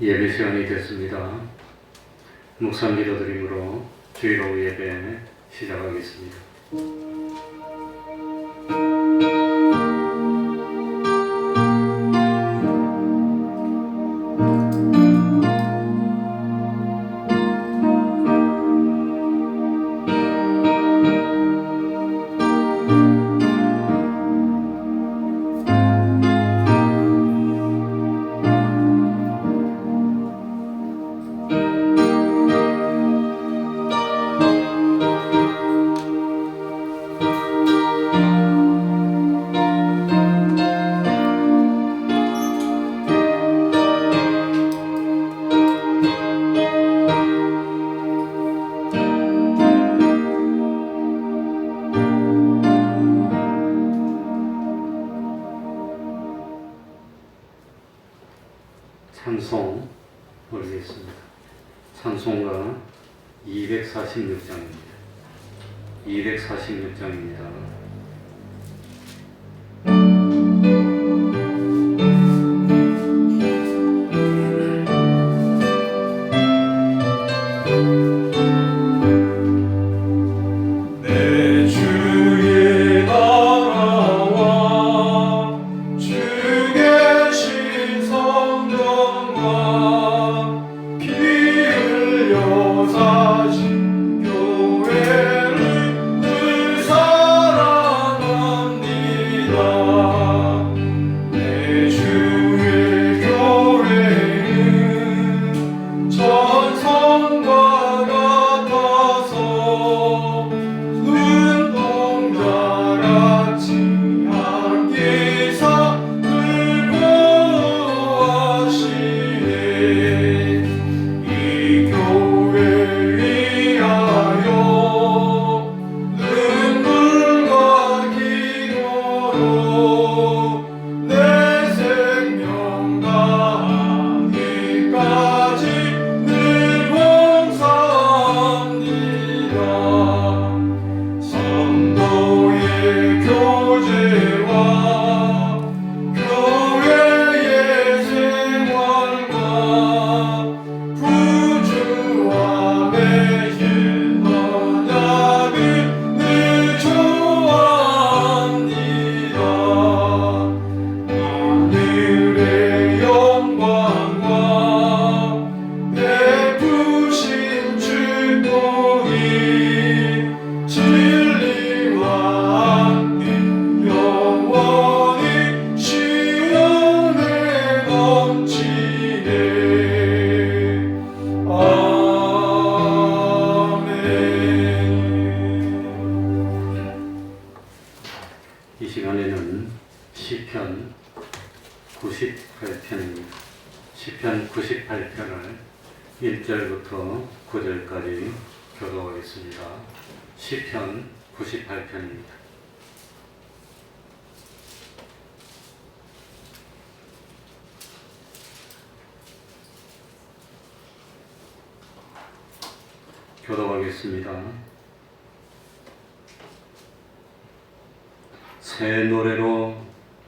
예배 시간이 됐습니다. 묵상 기도드림으로 주일 오후 예배 시작하겠습니다. 찬송 올리겠습니다. 찬송가 246장입니다. 246장입니다. 이 시간에는 시편 98편입니다. 시편 98편을 1절부터 9절까지 교독하겠습니다. 시편 98편입니다. 교독하겠습니다. 새 노래로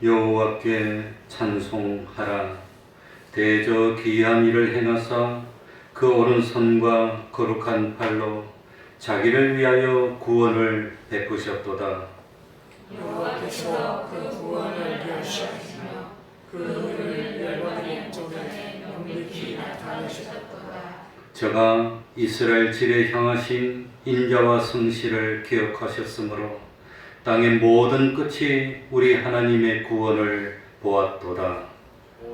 여호와께 찬송하라. 대저 기이한 일을 행하사 그 오른손과 거룩한 팔로 자기를 위하여 구원을 베푸셨도다. 여호와께서 그 구원을 계시하시며 그 의를 열방의 쪽에 명백히 나타내셨도다. 저가 이스라엘 집에 향하신 인자와 성실을 기억하셨으므로 땅의 모든 끝이 우리 하나님의 구원을 보았도다.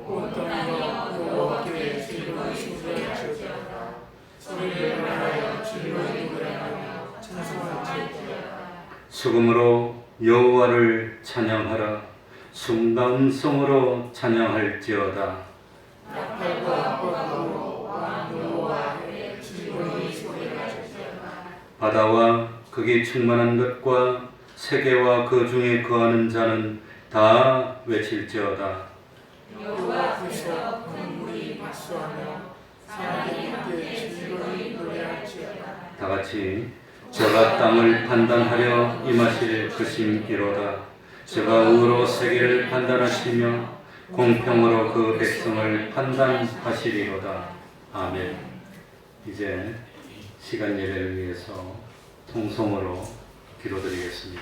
온 땅이여 여호와께 즐거이 숭배하시리로다. 소리를 말하여 즐거이 노래하며 찬송할지어다. 수금으로 여호와를 찬양하라. 순감성으로 찬양할지어다. 나팔과 호각으로 왕 여호와께 즐거이 소리할지어다. 바다와 거기 충만한 것과 세계와 그 중에 거하는 자는 다 외칠지어다. 여호와께서 강물이 박수하며 사람이 함께 즐거이 노래할지어다. 다 같이 저가 땅을 판단하려 임하실 것임이로다. 저가 의로 세계를 판단하시며 공평으로 그 백성을 판단하시리로다. 아멘. 이제 시간 예배를 위해서 통성으로 기도드리겠습니다.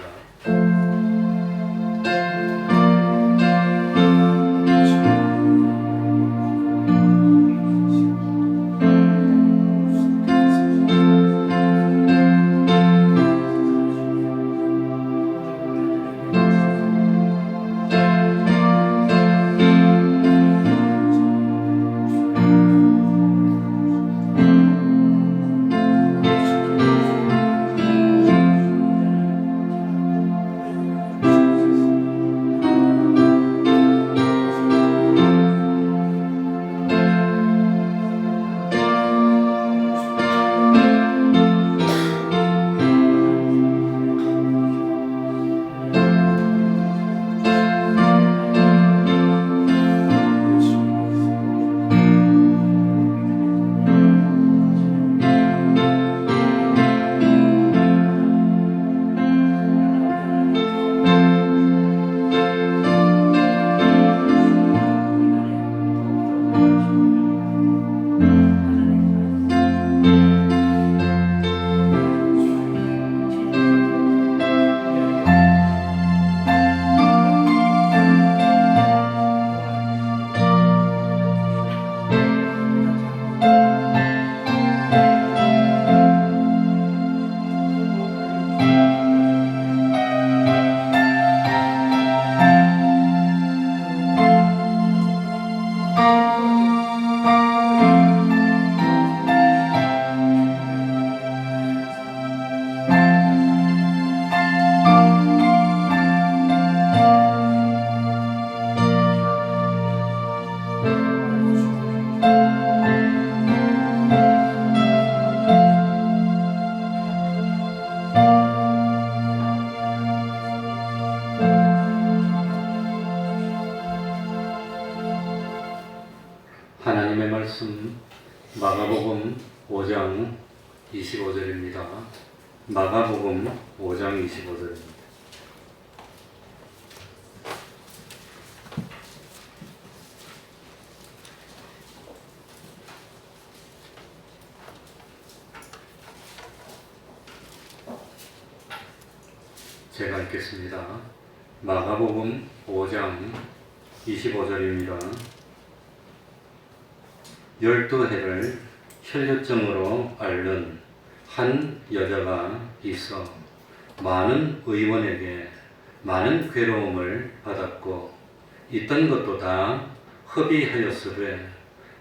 하나님의 말씀 마가복음 5장 25절입니다. 마가복음 5장 25절입니다. 제가 읽겠습니다. 마가복음 5장 25절입니다. 12해를 혈류증으로 앓는 한 여자가 있어 많은 의원에게 많은 괴로움을 받았고 있던 것도 다 허비하였으되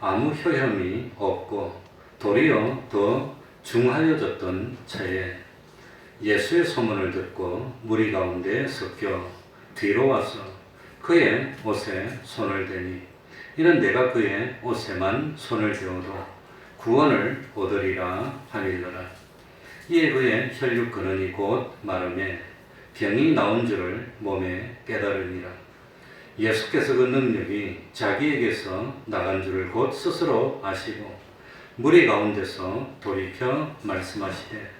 아무 효험이 없고 도리어 더 중하여졌던 차에 예수의 소문을 듣고 무리 가운데 섞여 뒤로 와서 그의 옷에 손을 대니 이는 내가 그의 옷에만 손을 대어도 구원을 얻으리라 하밀러라. 이에 그의 혈육 근원이 곧 마름에 병이 나온 줄을 몸에 깨달으니라. 예수께서 그 능력이 자기에게서 나간 줄을 곧 스스로 아시고 무리 가운데서 돌이켜 말씀하시되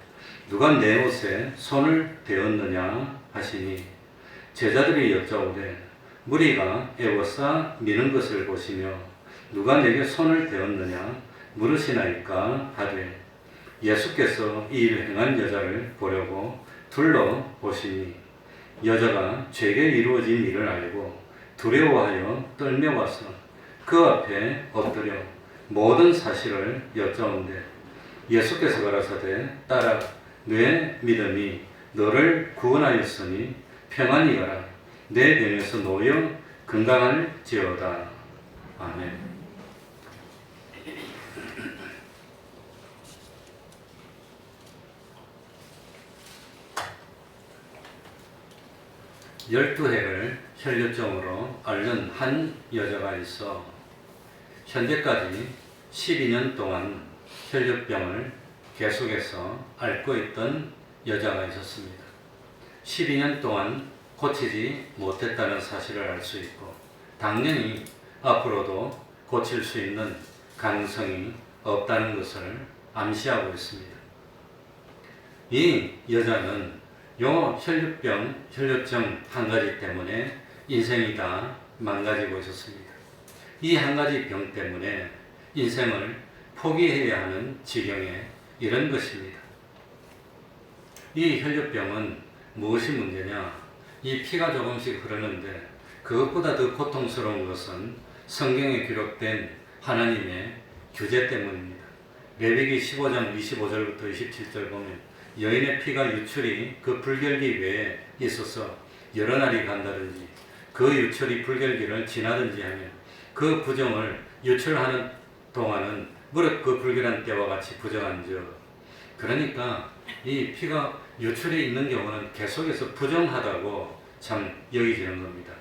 누가 내 옷에 손을 대었느냐 하시니 제자들이 여짜오되 무리가 애워싸 미는 것을 보시며 누가 내게 손을 대었느냐 물으시나이까 하되 예수께서 이 일을 행한 여자를 보려고 둘러보시니 여자가 죄게 이루어진 일을 알고 두려워하여 떨며 와서 그 앞에 엎드려 모든 사실을 여짜온대 예수께서 가라사대 딸아 내 믿음이 너를 구원하였으니 평안히 가라. 내 병에서 놓여 건강할지어다. 아멘. 열두 해를 혈류증으로 앓는 한 여자가 있어 현재까지 12년 동안 혈류병을 계속해서 앓고 있던 여자가 있었습니다. 12년 동안 고치지 못했다는 사실을 알 수 있고 당연히 앞으로도 고칠 수 있는 가능성이 없다는 것을 암시하고 있습니다. 이 여자는 요 혈류증 한 가지 때문에 인생이 다 망가지고 있었습니다. 이 한 가지 병 때문에 인생을 포기해야 하는 지경에 이런 것입니다. 이 혈류병은 무엇이 문제냐? 이 피가 조금씩 흐르는데 그것보다 더 고통스러운 것은 성경에 기록된 하나님의 규제 때문입니다. 레위기 15장 25절부터 27절 보면 여인의 피가 유출이 그 불결기 외에 있어서 여러 날이 간다든지 그 유출이 불결기를 지나든지 하면 그 부정을 유출하는 동안은 무릇 그 불결한 때와 같이 부정한즉. 그러니까 이 피가 유출이 있는 경우는 계속해서 부정하다고 참 여기지는 겁니다.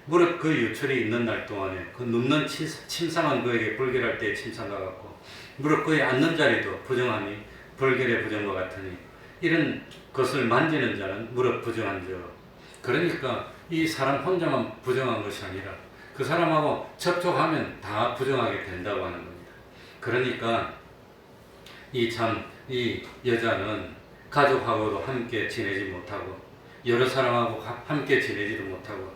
무릇 그 유출이 있는 날 동안에 그 눕는 침상은 그에게 불결할 때의 침상과 같고 무릇 그의 앉는 자리도 부정함이 불결의 부정과 같으니 이런 것을 만지는 자는 무릇 부정한즉. 그러니까 이 사람 혼자만 부정한 것이 아니라 그 사람하고 접촉하면 다 부정하게 된다고 하는 겁니다. 그러니까 이 여자는 가족하고도 함께 지내지 못하고 여러 사람하고 함께 지내지도 못하고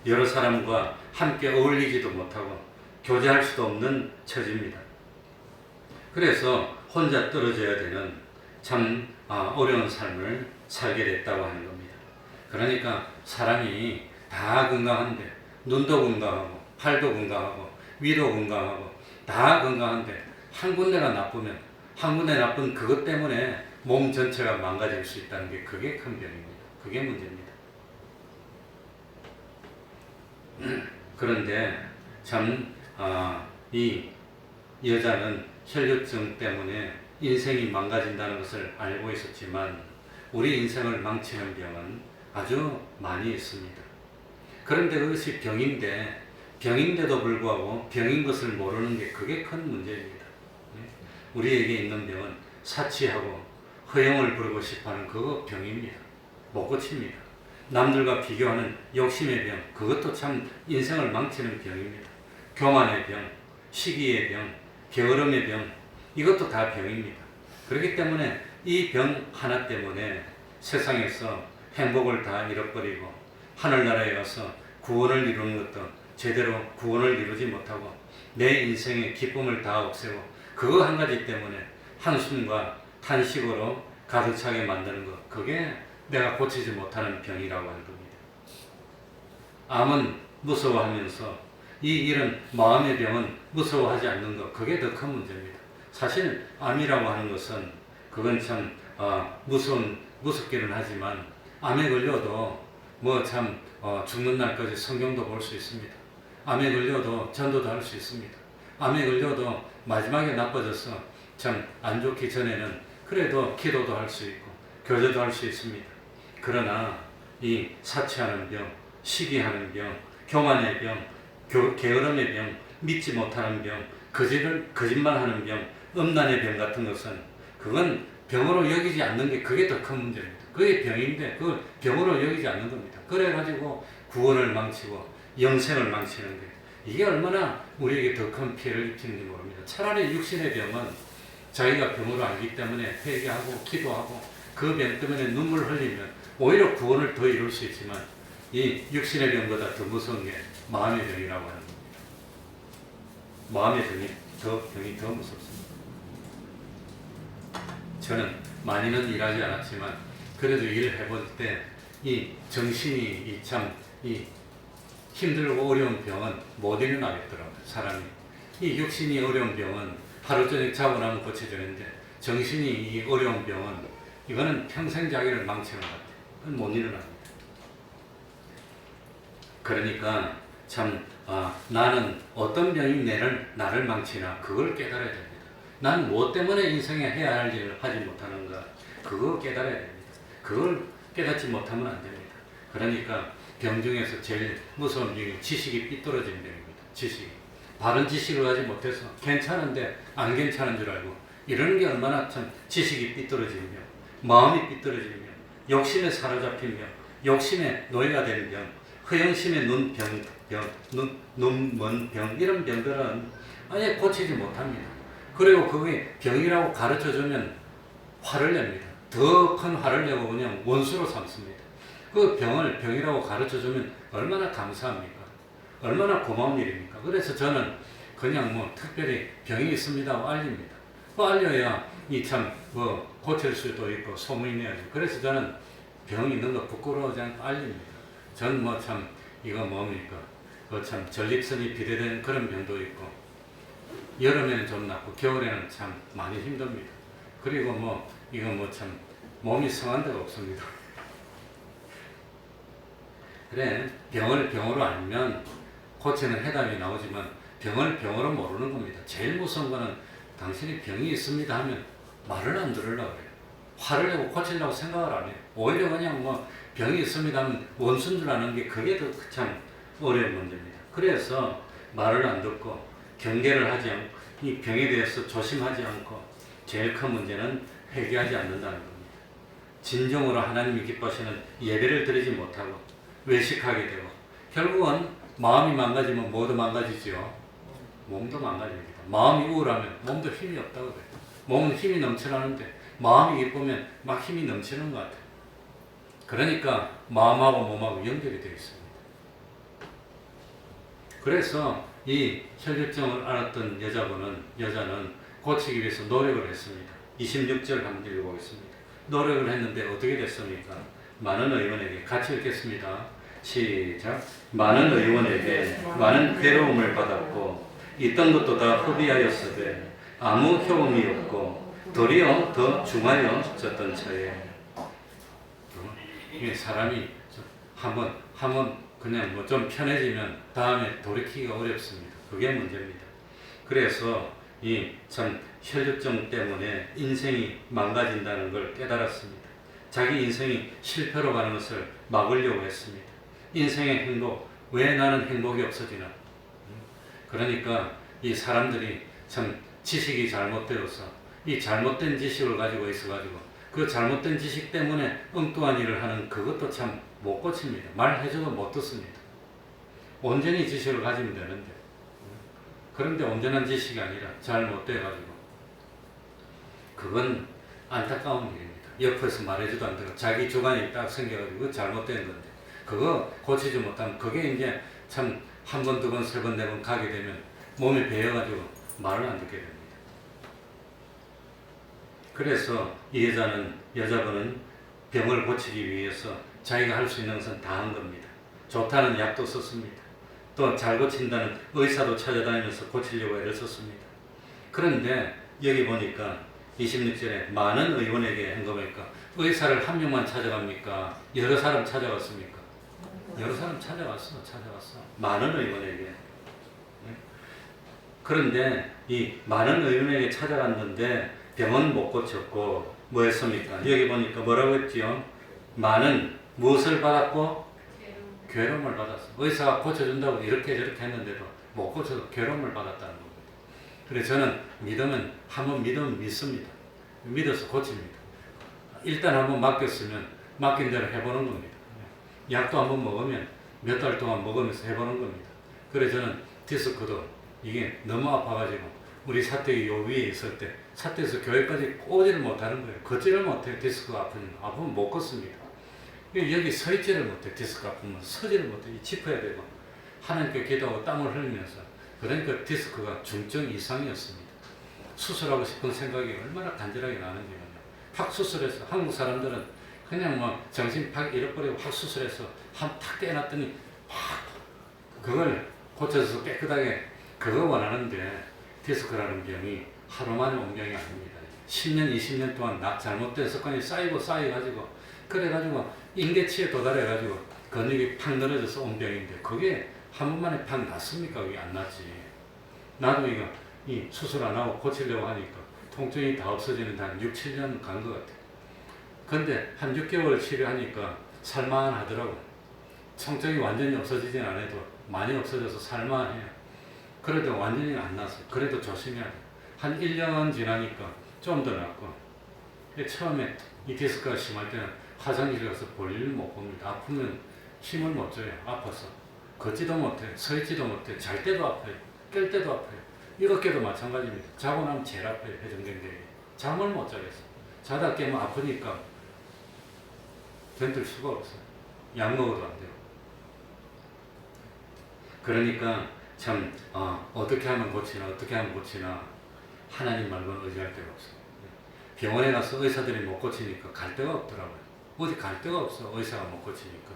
여러 사람과 함께 어울리지도 못하고 교제할 수도 없는 처지입니다. 그래서 혼자 떨어져야 되는 참 어려운 삶을 살게 됐다고 하는 겁니다. 그러니까 사람이 다 건강한데 눈도 건강하고 팔도 건강하고 위도 건강하고 다 건강한데 한 군데가 나쁘면 한 군데 나쁜 그것 때문에 몸 전체가 망가질 수 있다는 게 그게 큰 병입니다. 그게 문제입니다. 그런데 참 이 여자는 혈류증 때문에 인생이 망가진다는 것을 알고 있었지만 우리 인생을 망치는 병은 아주 많이 있습니다. 그런데 그것이 병인데도 불구하고 병인 것을 모르는 게 그게 큰 문제입니다. 우리에게 있는 병은 사치하고 허영을 부르고 싶어하는 그거 병입니다. 못 고칩니다. 남들과 비교하는 욕심의 병, 그것도 참 인생을 망치는 병입니다. 교만의 병, 시기의 병, 게으름의 병, 이것도 다 병입니다. 그렇기 때문에 이 병 하나 때문에 세상에서 행복을 다 잃어버리고 하늘나라에 가서 구원을 이루는 것도 제대로 구원을 이루지 못하고 내 인생의 기쁨을 다 없애고 그거 한 가지 때문에 한숨과 탄식으로 가득 차게 만드는 것, 그게 내가 고치지 못하는 병이라고 하는 겁니다. 암은 무서워하면서 이런 마음의 병은 무서워하지 않는 것, 그게 더 큰 문제입니다. 사실 암이라고 하는 것은 그건 참 무섭기는 하지만 암에 걸려도 죽는 날까지 성경도 볼 수 있습니다. 암에 걸려도 전도도 할 수 있습니다. 암에 걸려도 마지막에 나빠져서 참 안 좋기 전에는 그래도 기도도 할 수 있고 교제도 할 수 있습니다. 그러나 이 사치하는 병, 시기하는 병, 교만의 병, 게으름의 병, 믿지 못하는 병, 거짓말하는 병, 음란의 병 같은 것은 그건 병으로 여기지 않는 게 그게 더 큰 문제입니다. 그게 병인데 그걸 병으로 여기지 않는 겁니다. 그래가지고 구원을 망치고 영생을 망치는 게 이게 얼마나 우리에게 더 큰 피해를 입히는지 모릅니다. 차라리 육신의 병은 자기가 병으로 알기 때문에 회개하고 기도하고 그 병 때문에 눈물 흘리면 오히려 구원을 더 이룰 수 있지만 이 육신의 병보다 더 무서운 게 마음의 병이라고 하는 겁니다. 마음의 병이 더 무섭습니다. 저는 많이는 일하지 않았지만 그래도 일을 해볼 때 이 정신이 이 힘들고 어려운 병은 못 일어나겠더라고요. 사람이 이 육신이 어려운 병은 하루 종일 자고 나면 고쳐지는데 정신이 이 어려운 병은 이거는 평생 자기를 망치는 것 같아요. 그건 못 일어납니다. 그러니까 참 나는 어떤 병이 나를 망치나 그걸 깨달아야 됩니다. 난 무엇 때문에 인생에 해야 할 일을 하지 못하는가 그거 깨달아야 됩니다. 그걸 깨닫지 못하면 안 됩니다. 그러니까 병 중에서 제일 무서운 병이 지식이 삐뚤어지는 병입니다. 지식이. 바른 지식을 가지 못해서 괜찮은데 안 괜찮은 줄 알고 이러는 게 얼마나 참 지식이 삐뚤어지는 병, 마음이 삐뚤어지는 병, 욕심에 사로잡힌 병, 욕심에 노예가 되는 병, 허영심의 눈먼 병, 이런 병들은 아예 고치지 못합니다. 그리고 그게 병이라고 가르쳐주면 화를 냅니다. 더 큰 화를 내고 그냥 원수로 삼습니다. 그 병을 병이라고 가르쳐주면 얼마나 감사합니까? 얼마나 고마운 일입니까? 그래서 저는 그냥 뭐 특별히 병이 있습니다 하고 알립니다. 그 알려야 이 참 뭐 고칠 수도 있고 소문이 내야지. 그래서 저는 병 있는 거 부끄러워하지 않고 알립니다. 전 뭐 참 이거 뭡니까? 그 참 전립선이 비대된 그런 병도 있고 여름에는 좀 낫고 겨울에는 참 많이 힘듭니다. 그리고 뭐 이거 뭐 참 몸이 성한 데가 없습니다. 그래, 병을 병으로 알면 고치는 해답이 나오지만 병을 병으로 모르는 겁니다. 제일 무서운 거는 당신이 병이 있습니다 하면 말을 안 들으려고 그래요. 화를 내고 고치려고 생각을 안 해요. 오히려 그냥 뭐 병이 있습니다 하면 원수인 줄 아는 게 그게 더 참 어려운 문제입니다. 그래서 말을 안 듣고 경계를 하지 않고 이 병에 대해서 조심하지 않고 제일 큰 문제는 회개하지 않는다는 겁니다. 진정으로 하나님이 기뻐하시는 예배를 드리지 못하고 외식하게 되고 결국은 마음이 망가지면 뭐도 망가지죠. 몸도 망가집니다. 마음이 우울하면 몸도 힘이 없다고 그래요. 몸은 힘이 넘쳐나는데 마음이 기쁘면 막 힘이 넘치는 것 같아요. 그러니까 마음하고 몸하고 연결이 되어 있습니다. 그래서 이 혈류증을 앓았던 여자는 고치기 위해서 노력을 했습니다. 26절 한번 읽어보겠습니다. 노력을 했는데 어떻게 됐습니까? 많은 의원에게 같이 읽겠습니다. 시작. 많은 의원에게 많은 괴로움을 받았고 있던 것도 다 허비하였으되 아무 효험이 없고 도리어 더 중하여졌던 차에 이게 사람이 한번 그냥 뭐 좀 편해지면 다음에 돌이키기가 어렵습니다. 그게 문제입니다. 그래서 이 참 혈류증 때문에 인생이 망가진다는 걸 깨달았습니다. 자기 인생이 실패로 가는 것을 막으려고 했습니다. 인생의 행복, 왜 나는 행복이 없어지나? 그러니까 이 사람들이 참 지식이 잘못되어서 이 잘못된 지식을 가지고 있어가지고 그 잘못된 지식 때문에 엉뚱한 일을 하는 그것도 참 못 고칩니다. 말해줘도 못 듣습니다. 온전히 지식을 가지면 되는데 그런데 온전한 지식이 아니라 잘못돼가지고 그건 안타까운 일입니다. 옆에서 말해줘도 안 되고 자기 주관이 딱 생겨가지고 그거 잘못된 건데 그거 고치지 못하면 그게 이제 참 한 번, 두 번, 세 번, 네 번 가게 되면 몸에 배어가지고 말을 안 듣게 됩니다. 그래서 이 여자분은 병을 고치기 위해서 자기가 할 수 있는 것은 다 한 겁니다. 좋다는 약도 썼습니다. 또 잘 고친다는 의사도 찾아다니면서 고치려고 애를 썼습니다. 그런데 여기 보니까 26절에 많은 의원에게 한 겁니까? 의사를 한 명만 찾아갑니까? 여러 사람 찾아갔습니까? 여러 사람 찾아갔어. 많은 의원에게. 그런데 이 많은 의원에게 찾아갔는데 병은 못 고쳤고 뭐 했습니까? 여기 보니까 뭐라고 했지요? 많은 무엇을 받았고? 괴로움을 받았어. 의사가 고쳐준다고 이렇게 저렇게 했는데도 못 고쳐서 괴로움을 받았다는 겁니다. 그래서 저는 믿으면 한번 믿으면 믿습니다. 믿어서 고칩니다. 일단 한번 맡겼으면 맡긴 대로 해보는 겁니다. 약도 한번 먹으면 몇 달 동안 먹으면서 해보는 겁니다. 그래서 저는 디스크도 이게 너무 아파가지고 우리 사택이 요 위에 있을 때 사택에서 교회까지 오지를 못하는 거예요. 걷지를 못해요. 디스크가 아프면 못 걷습니다. 여기 서 있지를 못해. 디스크 아프면 서지를 못해. 짚어야 되고 하나님께 기도하고 땀을 흘리면서 그러니까 디스크가 중증 이상이었습니다. 수술하고 싶은 생각이 얼마나 간절하게 나는지요. 확 수술해서 한국 사람들은 그냥 뭐 정신 팍 잃어버리고 확 수술해서 한 탁 떼놨더니 확 그걸 고쳐서 깨끗하게 그거 원하는데 디스크라는 병이 하루 만에 온 병이 아닙니다. 10년, 20년 동안 잘못된 습관이 쌓여가지고 그래가지고 인계치에 도달해가지고 근육이 팍 늘어져서 온 병인데 그게 한 번만에 팍 났습니까? 그게 안 났지. 나도 이 수술 안 하고 고치려고 하니까 통증이 다 없어지는데 한 6, 7년 간 것 같아요. 근데 한 6개월 치료하니까 살만하더라고. 통증이 완전히 없어지진 않아도 많이 없어져서 살만해요. 그래도 완전히 안 났어요. 그래도 조심해야 돼요. 한 1년 지나니까 좀 더 낫고. 처음에 이 디스크가 심할 때는 화장실에 가서 볼일을 못 봅니다. 아프면 힘을 못 줘요. 아파서. 걷지도 못해. 서 있지도 못해. 잘 때도 아파요. 깰 때도 아파요. 이렇게도 마찬가지입니다. 자고 나면 제일 아파요. 회전된 게. 잠을 못 자겠어. 자다 깨면 아프니까 견딜 수가 없어요. 약 먹어도 안 돼요. 그러니까 참 어떻게 하면 고치나 어떻게 하면 고치나 하나님 말고는 의지할 데가 없어요. 병원에 가서 의사들이 못 고치니까 갈 데가 없더라고요. 어디 갈 데가 없어, 의사가 못 고치니까.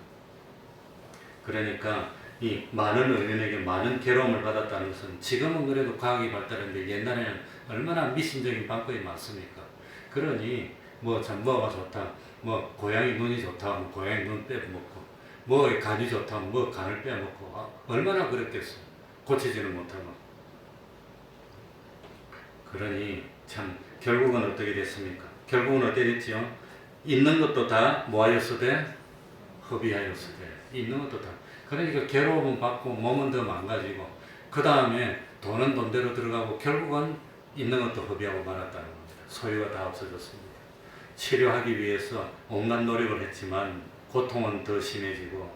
그러니까 이 많은 의견에게 많은 괴로움을 받았다는 것은 지금은 그래도 과학이 발달했는데 옛날에는 얼마나 미신적인 방법이 많습니까? 그러니 뭐 참 뭐가 좋다, 뭐 고양이 눈이 좋다, 뭐 고양이 눈 빼먹고, 뭐 간이 좋다, 뭐 간을 빼먹고, 얼마나 그랬겠어. 고치지는 못하고. 그러니 참 결국은 어떻게 됐습니까? 결국은 어떻게 됐지요? 있는 것도 다 뭐하였으되 허비하였으되, 있는 것도 다. 그러니까 괴로움은 받고 몸은 더 망가지고, 그 다음에 돈은 돈대로 들어가고, 결국은 있는 것도 허비하고 말았다는 겁니다. 소유가 다 없어졌습니다. 치료하기 위해서 온갖 노력을 했지만 고통은 더 심해지고,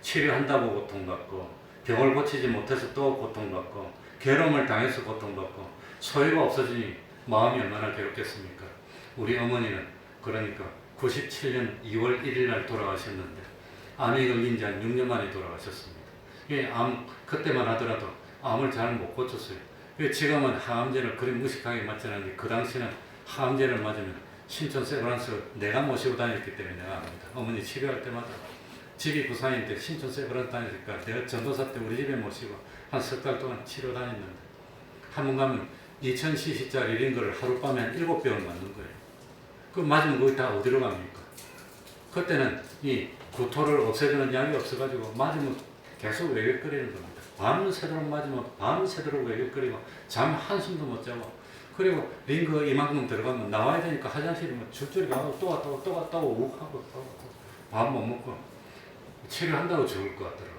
치료한다고 고통받고, 병을 고치지 못해서 또 고통받고, 괴로움을 당해서 고통받고, 소유가 없어지니 마음이 얼마나 괴롭겠습니까? 우리 어머니는 그러니까 97년 2월 1일 날 돌아가셨는데, 암에 걸린 지 한 6년 만에 돌아가셨습니다. 그때만 하더라도 암을 잘 못 고쳤어요. 지금은 항암제를 그리 무식하게 맞지 않는데, 그 당시는 항암제를 맞으면 신촌 세브란스 내가 모시고 다녔기 때문에 내가 압니다. 어머니 치료할 때마다 집이 부산인데 신촌 세브란스 다니니까 내가 전도사 때 우리 집에 모시고 한 석 달 동안 치료 다녔는데, 한 번 가면 2000cc짜리 링거를 하룻밤에 한 7병을 맞는 거예요. 그 맞으면 거기 다 어디로 갑니까? 그때는 이 구토를 없애주는 약이 없어가지고 맞으면 계속 외격거리는 겁니다. 밤새도록 맞으면 밤새도록 외격거리고 잠 한숨도 못 자고, 그리고 링거 이만큼 들어가면 나와야 되니까 화장실에 뭐 줄줄이 가고 또 왔다고 또 갔다고 욱 하고 밥 못 먹고 치료한다고 죽을 것 같더라고요.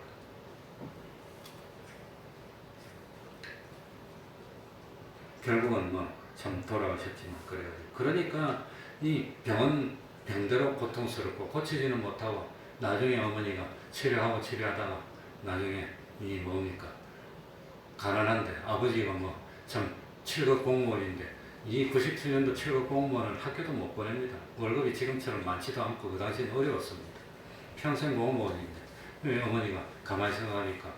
결국은 뭐 참 돌아가셨지만 그래가지고, 그러니까 이 병은 병대로 고통스럽고 고치지는 못하고, 나중에 어머니가 치료하다가 나중에 이 뭡니까, 가난한데 아버지가 뭐 참 7급 공무원인데, 이 97년도 7급 공무원을 학교도 못 보냅니다. 월급이 지금처럼 많지도 않고 그 당시엔 어려웠습니다. 평생 공무원인데 어머니가 가만히 생각하니까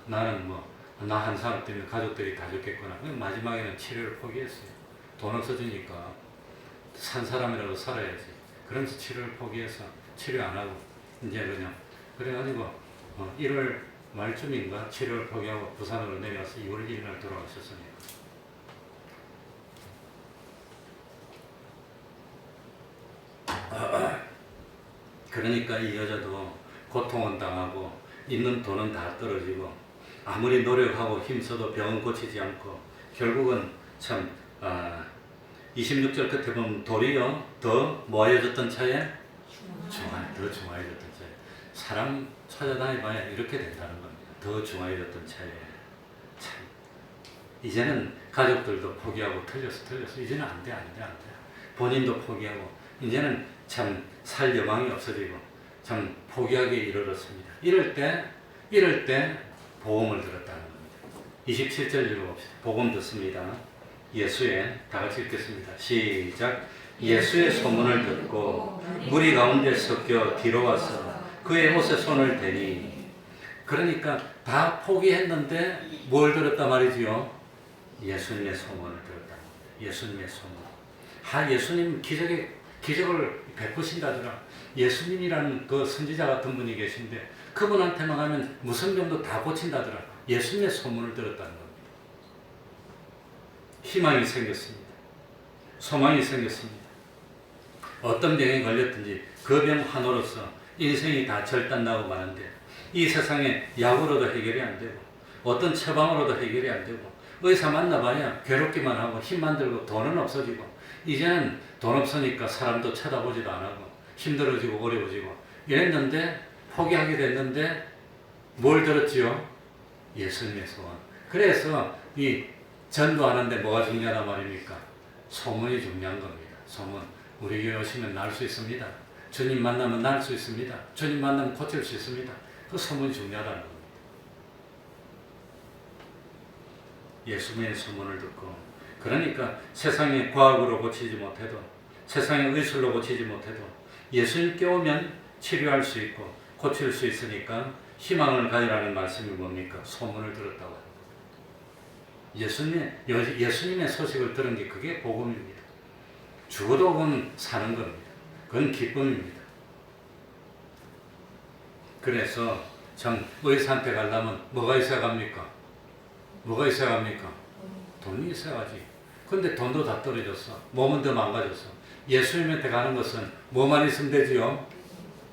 나는 뭐 나 한 사람 때문에 가족들이 다 죽겠구나. 마지막에는 치료를 포기했어요. 돈 없어지니까 산 사람이라도 살아야지. 그러면서 치료를 포기해서 치료 안 하고 이제 그냥 그래가지고 1월 말쯤인가 치료를 포기하고 부산으로 내려와서 2월 1일 날 돌아가셨습니다. 그러니까 이 여자도 고통은 당하고 있는 돈은 다 떨어지고, 아무리 노력하고 힘써도 병은 고치지 않고, 결국은 참 26절 끝에 보면 도리어 더 뭐해졌던 차에 더 중화해졌던 차에, 사람 찾아다니봐야 이렇게 된다는 겁니다. 더 중화해졌던 차에. 참 이제는 가족들도 포기하고 틀렸어 이제는 안 돼. 본인도 포기하고 이제는 참 살 여망이 없어지고 참 포기하기에 이르렀습니다. 이럴 때 복음을 들었다는 겁니다. 27절 읽어봅시다. 복음 듣습니다. 예수의, 다 같이 읽겠습니다. 시작. 예수의 소문을 듣고 무리 가운데 섞여 뒤로 와서 그의 옷에 손을 대니. 그러니까 다 포기했는데 뭘 들었단 말이지요? 예수님의 소문을 들었다. 예수님의 소문. 예수님 기적을 베푸신다더라. 예수님이라는 그 선지자 같은 분이 계신데 그분한테만 가면 무슨 병도 다 고친다더라. 예수님의 소문을 들었다는 겁니다. 희망이 생겼습니다. 소망이 생겼습니다. 어떤 병에 걸렸든지 그 병 하나로서 인생이 다 절단나고 마는데, 이 세상에 약으로도 해결이 안 되고 어떤 처방으로도 해결이 안 되고, 의사 만나봐야 괴롭기만 하고 힘만 들고 돈은 없어지고, 이제는 돈 없으니까 사람도 쳐다보지도 안 하고 힘들어지고 어려워지고 이랬는데, 포기하게 됐는데 뭘 들었지요? 예수님의 소원. 그래서 이 전도하는데 뭐가 중요하단 말입니까? 소문이 중요한 겁니다. 소문. 우리 교회 오시면 날 수 있습니다. 주님 만나면 날 수 있습니다. 주님 만나면 고칠 수 있습니다. 그 소문이 중요하다는 겁니다. 예수님의 소문을 듣고, 그러니까 세상의 과학으로 고치지 못해도, 세상의 의술로 고치지 못해도 예수님께 오면 치료할 수 있고 고칠 수 있으니까 희망을 가지라는 말씀이 뭡니까? 소문을 들었다고 합니다. 예수님의 소식을 들은 게 그게 복음입니다. 죽어도 그건 사는 겁니다. 그건 기쁨입니다. 그래서 참 의사한테 가려면 뭐가 있어야 갑니까? 뭐가 있어야 갑니까? 돈이 있어야지. 근데 돈도 다 떨어졌어. 몸은 더 망가졌어. 예수님한테 가는 것은 뭐만 있으면 되지요?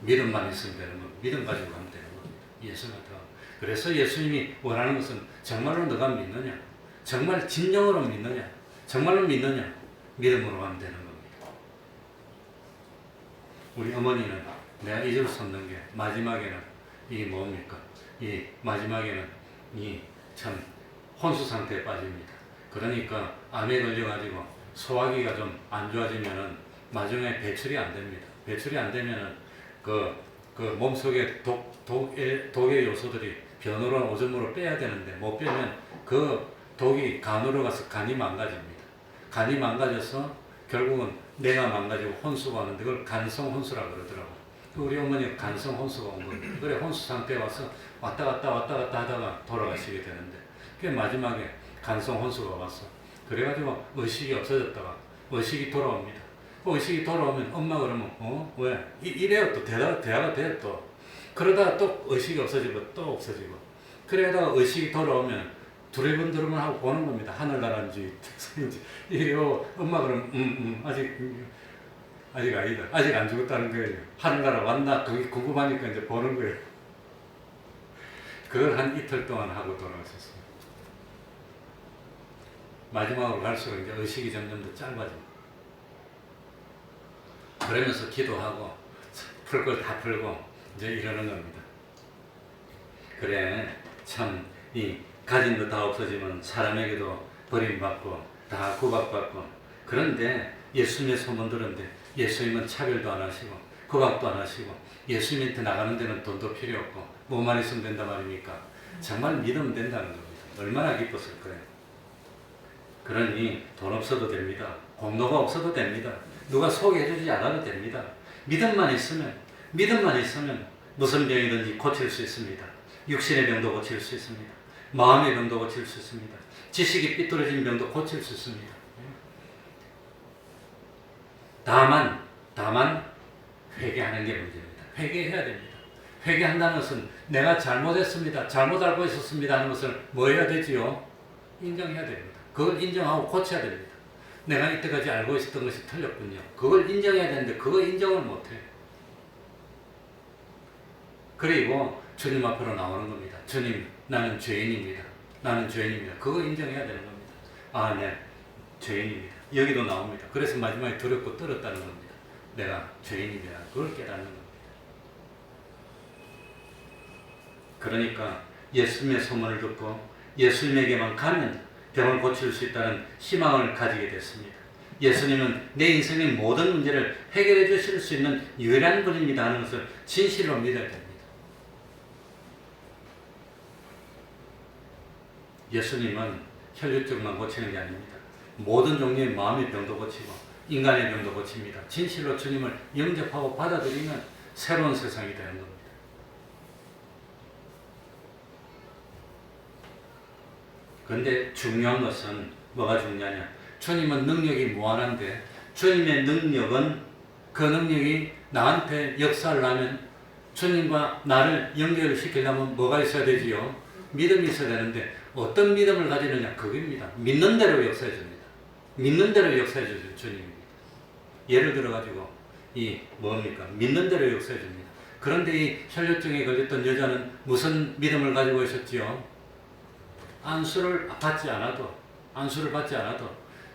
믿음만 있으면 되는 겁니다. 믿음 가지고 가면 되는 겁니다. 예수님한테 가면. 그래서 예수님이 원하는 것은 정말로 너가 믿느냐? 정말 진정으로 믿느냐? 정말로 믿느냐? 믿음으로 가면 되는 겁니다. 우리 어머니는 내가 잊을 수 없는 게 마지막에는 이 뭡니까? 이 마지막에는 이 참 혼수 상태에 빠집니다. 그러니까 암에 걸려가지고 소화기가 좀 안 좋아지면은 나중에 배출이 안 됩니다. 배출이 안 되면은 그 몸속에 독의 요소들이 변으로 오줌으로 빼야 되는데 못 빼면 그 독이 간으로 가서 간이 망가집니다. 간이 망가져서 결국은 뇌가 망가지고 혼수가 오는데 그걸 간성 혼수라고 그러더라고요. 우리 어머니가 간성 혼수가 온 겁니다. 그래 혼수 상태에 와서 왔다 갔다 하다가 돌아가시게 되는데 그 마지막에 간성 혼수가 왔어. 그래가지고 의식이 없어졌다가 의식이 돌아옵니다. 의식이 돌아오면 엄마 그러면 왜? 이래요 또 대화가 돼요 또. 그러다가 또 의식이 없어지고 또 없어지고 그러다가 의식이 돌아오면 두리번두리번 하고 보는 겁니다. 하늘나라인지 특성인지 이래요. 엄마 그러면 아직 아니다. 아직 안 죽었다는 거예요. 하늘나라 왔나? 그게 궁금하니까 이제 보는 거예요. 그걸 한 이틀 동안 하고 돌아가셨어요. 마지막으로 갈수록 이제 의식이 점점 더 짧아집니다. 그러면서 기도하고 풀 걸 다 풀고 이제 이러는 겁니다. 그래 참 이 가진 거 다 없어지면 사람에게도 버림받고 다 구박받고 그런데 예수님의 소문 들었는데 예수님은 차별도 안 하시고 구박도 안 하시고 예수님한테 나가는 데는 돈도 필요 없고 뭐만 있으면 된단 말입니까? 정말 믿으면 된다는 겁니다. 얼마나 기뻤을 거예요. 그러니 돈 없어도 됩니다. 공로가 없어도 됩니다. 누가 소개해주지 않아도 됩니다. 믿음만 있으면 무슨 병이든지 고칠 수 있습니다. 육신의 병도 고칠 수 있습니다. 마음의 병도 고칠 수 있습니다. 지식이 삐뚤어진 병도 고칠 수 있습니다. 다만 회개하는 게 문제입니다. 회개해야 됩니다. 회개한다는 것은 내가 잘못했습니다. 잘못 알고 있었습니다 하는 것을 뭐 해야 되지요? 인정해야 됩니다. 그걸 인정하고 고쳐야 됩니다. 내가 이때까지 알고 있었던 것이 틀렸군요. 그걸 인정해야 되는데 그걸 인정을 못해. 그리고 주님 앞으로 나오는 겁니다. 주님, 나는 죄인입니다. 나는 죄인입니다. 그거 인정해야 되는 겁니다. 아, 네, 죄인입니다. 여기도 나옵니다. 그래서 마지막에 두렵고 떨었다는 겁니다. 내가 죄인입니다. 그걸 깨닫는 겁니다. 그러니까 예수님의 소문을 듣고 예수님에게만 가면 병을 고칠 수 있다는 희망을 가지게 됐습니다. 예수님은 내 인생의 모든 문제를 해결해 주실 수 있는 유일한 분입니다 하는 것을 진실로 믿어야 됩니다. 예수님은 혈류증만 고치는 게 아닙니다. 모든 종류의 마음의 병도 고치고 인간의 병도 고칩니다. 진실로 주님을 영접하고 받아들이면 새로운 세상이 되는 겁니다. 그런데 중요한 것은 뭐가 중요하냐? 주님은 능력이 무한한데 주님의 능력은 그 능력이 나한테 역사를 하면 주님과 나를 연결시키려면 뭐가 있어야 되지요? 믿음이 있어야 되는데 어떤 믿음을 가지느냐? 그겁니다. 믿는 대로 역사해 줍니다. 믿는 대로 역사해 주세요. 주님입니다. 예를 들어가지고 이 뭡니까? 믿는 대로 역사해 줍니다. 그런데 이 혈류증에 걸렸던 여자는 무슨 믿음을 가지고 있었지요? 안수를 받지 않아도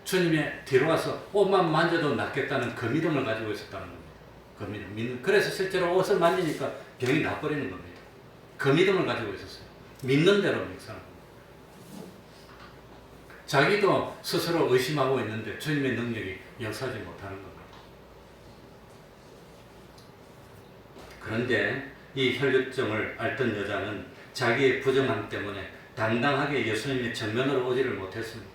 주님의 뒤로 와서 옷만 만져도 낫겠다는 그 믿음을 가지고 있었다는 겁니다. 그 믿음. 그래서 실제로 옷을 만지니까 병이 나버리는 겁니다. 그 믿음을 가지고 있었어요. 믿는 대로 역사하는 겁니다. 자기도 스스로 의심하고 있는데 주님의 능력이 역사하지 못하는 겁니다. 그런데 이 혈류증을 앓던 여자는 자기의 부정함 때문에 당당하게 예수님의 정면으로 오지를 못했습니다.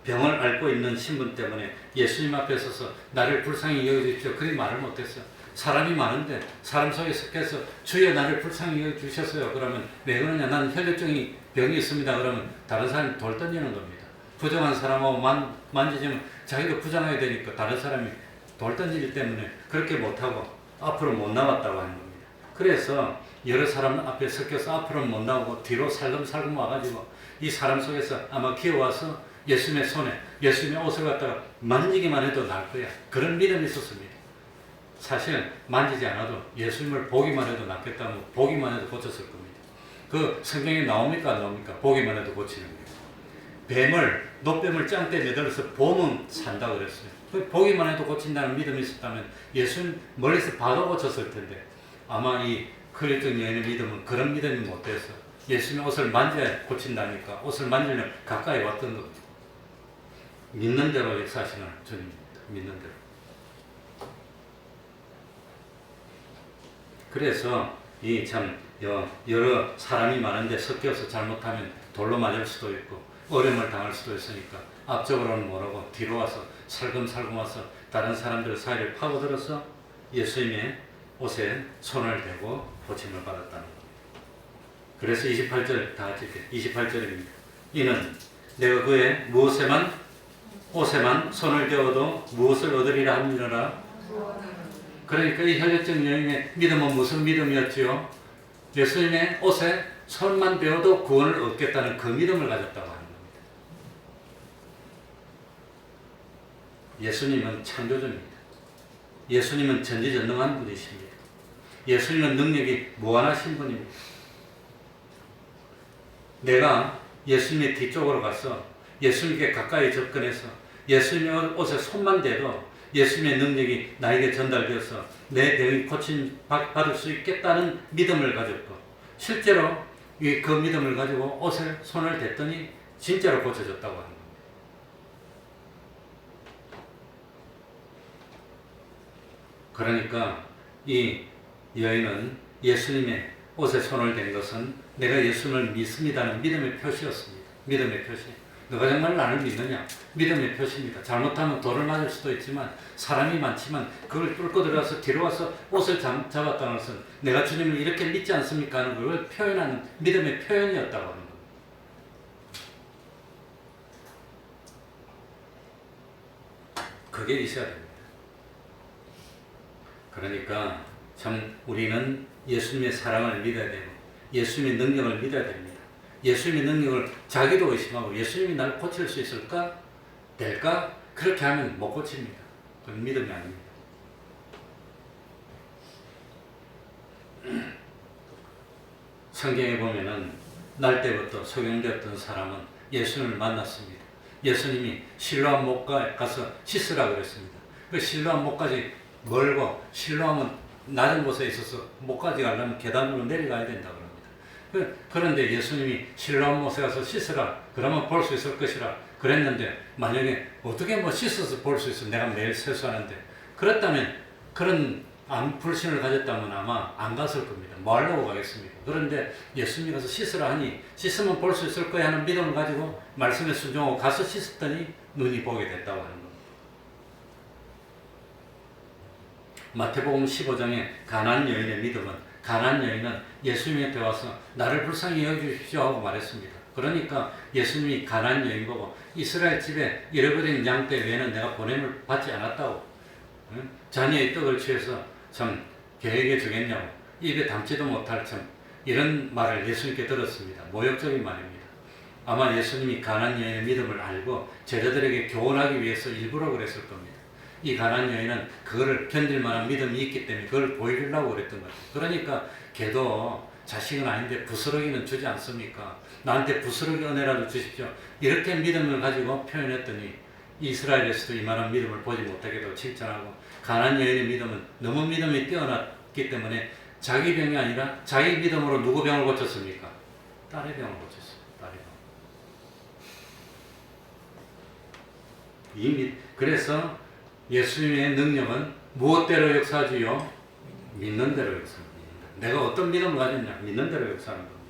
병을 앓고 있는 신분 때문에 예수님 앞에 서서 나를 불쌍히 여겨주십시오. 그리 말을 못했어요. 사람이 많은데 사람 속에 섞여서 주여 나를 불쌍히 여겨주셨어요. 그러면 왜 그러냐? 나는 혈류증이 병이 있습니다. 그러면 다른 사람이 돌 던지는 겁니다. 부정한 사람하고 만지면 자기도 부정해야 되니까 다른 사람이 돌 던지기 때문에 그렇게 못하고 앞으로 못 나갔다고 하는 겁니다. 그래서 여러 사람 앞에 섞여서 앞으로는 못 나오고 뒤로 살금살금 와가지고 이 사람 속에서 아마 기어와서 예수님의 손에 예수님의 옷을 갖다가 만지기만 해도 날 거야. 그런 믿음이 있었습니다. 사실 만지지 않아도 예수님을 보기만 해도 낫겠다면 보기만 해도 고쳤을 겁니다. 그 성경에 나옵니까? 안 나옵니까? 보기만 해도 고치는 거예요. 노뱀을 짱대 매달려서 보면 산다고 그랬어요. 보기만 해도 고친다는 믿음이 있었다면 예수님 멀리서 봐도 고쳤을 텐데 아마 이 혈류증 여인의 믿음은 그런 믿음이 못 돼서 예수님의 옷을 만져야 고친다니까 옷을 만지면 가까이 왔던 겁니다. 믿는 대로 역사하시는 주님입니다. 믿는 대로. 그래서 이 참 여러 사람이 많은데 섞여서 잘못하면 돌로 맞을 수도 있고 어려움을 당할 수도 있으니까 앞쪽으로는 모르고 뒤로 와서 살금살금 와서 다른 사람들 사이를 파고들어서 예수님의 옷에 손을 대고 고침을 받았다는 겁니다. 그래서 28절 다 같이 28절입니다. 이는 내가 그의 옷에만 손을 대어도 무엇을 얻으리라 함이라. 그러니까 이 혈류증 여인의 믿음은 무슨 믿음이었지요? 예수님의 옷에 손만 대어도 구원을 얻겠다는 그 믿음을 가졌다고 하는 겁니다. 예수님은 창조주입니다. 예수님은 전지전능한 분이십니다. 예수님은 능력이 무한하신 분입니다. 내가 예수님의 뒤쪽으로 가서 예수님께 가까이 접근해서 예수님의 옷에 손만 대도 예수님의 능력이 나에게 전달되어서 내 병이 고침 받을 수 있겠다는 믿음을 가졌고 실제로 그 믿음을 가지고 옷에 손을 댔더니 진짜로 고쳐졌다고 하는 겁니다. 그러니까 이 여인은 예수님의 옷에 손을 댄 것은 내가 예수님을 믿습니다는 믿음의 표시였습니다. 믿음의 표시. 너가 정말 나를 믿느냐? 믿음의 표시입니다. 잘못하면 돌을 맞을 수도 있지만 사람이 많지만 그걸 뚫고 들어가서 뒤로 와서 옷을 잡았다는 것은 내가 주님을 이렇게 믿지 않습니까? 하는 걸 표현하는 믿음의 표현이었다고 하는 겁니다. 그게 있어야 됩니다. 그러니까 참 우리는 예수님의 사랑을 믿어야 되고 예수님의 능력을 믿어야 됩니다. 예수님의 능력을 자기도 의심하고 예수님이 나를 고칠 수 있을까? 될까? 그렇게 하면 못 고칩니다. 그건 믿음이 아닙니다. 성경에 보면은 날 때부터 소경되었던 사람은 예수님을 만났습니다. 예수님이 실로암 목가에 가서 씻으라 그랬습니다. 그 실로암 목까지 멀고 실로암은 낮은 곳에 있어서 목까지 가려면 계단으로 내려가야 된다고 합니다. 그런데 예수님이 실로암 못에 가서 씻으라 그러면 볼 수 있을 것이라 그랬는데 만약에 어떻게 씻어서 볼 수 있어? 내가 매일 세수하는데 그렇다면 그런 불신을 가졌다면 아마 안 갔을 겁니다. 뭐 하려고 가겠습니까? 그런데 예수님이 가서 씻으라 하니 씻으면 볼 수 있을 거야 하는 믿음을 가지고 말씀에 순종하고 가서 씻었더니 눈이 보게 됐다고 하는 겁니다. 마태복음 15장에 가나안 여인의 믿음은 가나안 여인은 예수님한테 와서 나를 불쌍히 여겨주십시오 하고 말했습니다. 그러니까 예수님이 가나안 여인 보고 이스라엘 집에 잃어버린 양떼 외에는 내가 보냄을 받지 않았다고 자녀의 떡을 취해서 참 계획에 주겠냐고 입에 담지도 못할 참 이런 말을 예수님께 들었습니다. 모욕적인 말입니다. 아마 예수님이 가나안 여인의 믿음을 알고 제자들에게 교훈하기 위해서 일부러 그랬을 겁니다. 이 가나안 여인은 그거를 견딜 만한 믿음이 있기 때문에 그걸 보이려고 그랬던 거예요. 그러니까 걔도 자식은 아닌데 부스러기는 주지 않습니까? 나한테 부스러기 은혜라도 주십시오. 이렇게 믿음을 가지고 표현했더니 이스라엘에서도 이만한 믿음을 보지 못하게도 칭찬하고 가나안 여인의 믿음은 너무 믿음이 뛰어났기 때문에 자기 병이 아니라 자기 믿음으로 누구 병을 고쳤습니까? 딸의 병을 고쳤어요. 딸의 병. 그래서 예수님의 능력은 무엇대로 역사하지요? 믿는 대로 역사합니다. 내가 어떤 믿음을 가졌냐? 믿는 대로 역사하는 겁니다.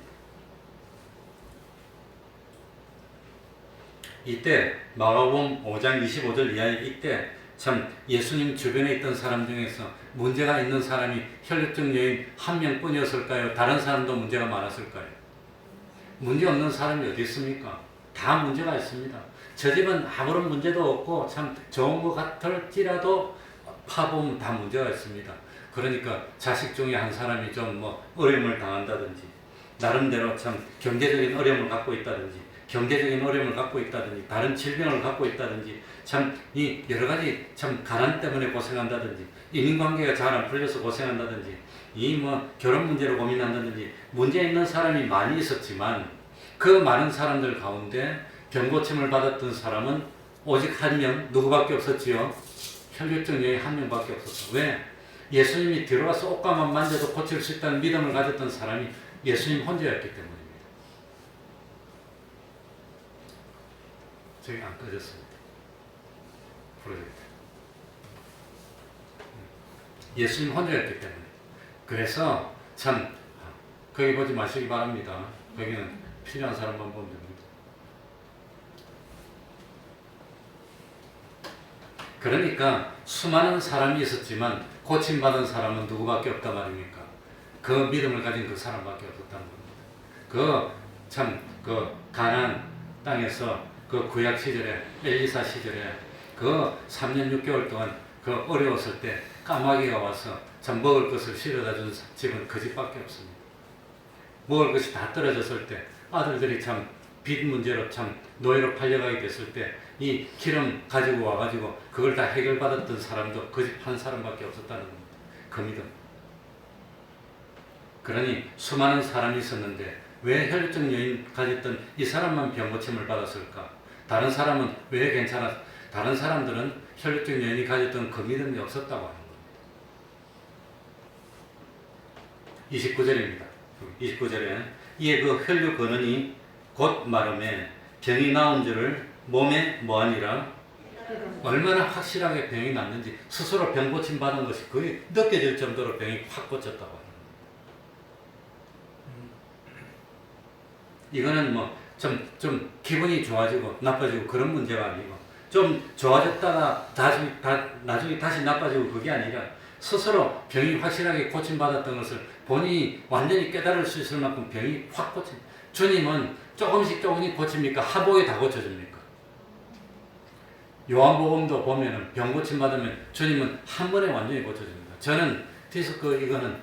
이때 마가복음 5장 25절 이하에 이때 참 예수님 주변에 있던 사람 중에서 문제가 있는 사람이 혈류증 여인 한 명뿐이었을까요? 다른 사람도 문제가 많았을까요? 문제 없는 사람이 어디 있습니까? 다 문제가 있습니다. 저 집은 아무런 문제도 없고 참 좋은 것 같을지라도 파보면 다 문제가 있습니다. 그러니까 자식 중에 한 사람이 좀 뭐 어려움을 당한다든지, 나름대로 참 경제적인 어려움을 갖고 있다든지, 경제적인 어려움을 갖고 있다든지, 다른 질병을 갖고 있다든지, 참 이 여러 가지 참 가난 때문에 고생한다든지, 인간관계가 잘 안 풀려서 고생한다든지, 이 뭐 결혼 문제로 고민한다든지, 문제 있는 사람이 많이 있었지만 그 많은 사람들 가운데 병고침을 받았던 사람은 오직 한 명, 누구밖에 없었지요? 혈류증 여인 한 명밖에 없었어. 왜? 예수님이 들어가서 옷가만 만져도 고칠 수 있다는 믿음을 가졌던 사람이 예수님 혼자였기 때문입니다. 저기 안 꺼졌습니다. 프로젝트. 예수님 혼자였기 때문에. 그래서 참 거기 보지 마시기 바랍니다. 거기는 필요한 사람만 보면 됩니다. 그러니까 수많은 사람이 있었지만 고침받은 사람은 누구밖에 없단 말입니까? 그 믿음을 가진 그 사람밖에 없었다는 겁니다. 그 가나안 땅에서 그 구약 시절에, 엘리사 시절에 그 3년 6개월 동안 그 어려웠을 때 까마귀가 와서 참 먹을 것을 실어다 준 집은 그 집밖에 없습니다. 먹을 것이 다 떨어졌을 때 아들들이 참 빚 문제로 참 노예로 팔려가게 됐을 때 이 기름 가지고 와가지고 그걸 다 해결받았던 사람도 그 집 한 사람밖에 없었다는 겁니다. 그 믿음. 그러니 수많은 사람이 있었는데 왜 혈류증 여인 가졌던 이 사람만 병고침을 받았을까? 다른 사람은 왜 괜찮았? 다른 사람들은 혈류증 여인이 가졌던 그 믿음이 없었다고 하는 겁니다. 29절입니다. 29절에 이에 그 혈류 근원이 곧 마름에 병이 나온 줄을 몸에 뭐하니라? 얼마나 확실하게 병이 났는지 스스로 병 고침 받은 것이 거의 느껴질 정도로 병이 확 고쳤다고 합니다. 이거는 뭐 좀 기분이 좋아지고 나빠지고 그런 문제가 아니고 좀 좋아졌다가 나중에 다시 나빠지고 그게 아니라 스스로 병이 확실하게 고침받았던 것을 본인이 완전히 깨달을 수 있을 만큼 병이 확 고침. 주님은 조금씩 고칩니까? 하복에 다 고쳐줍니까? 요한복음도 보면은 병 고침 받으면 주님은 한 번에 완전히 고쳐줍니다. 저는 디스크 이거는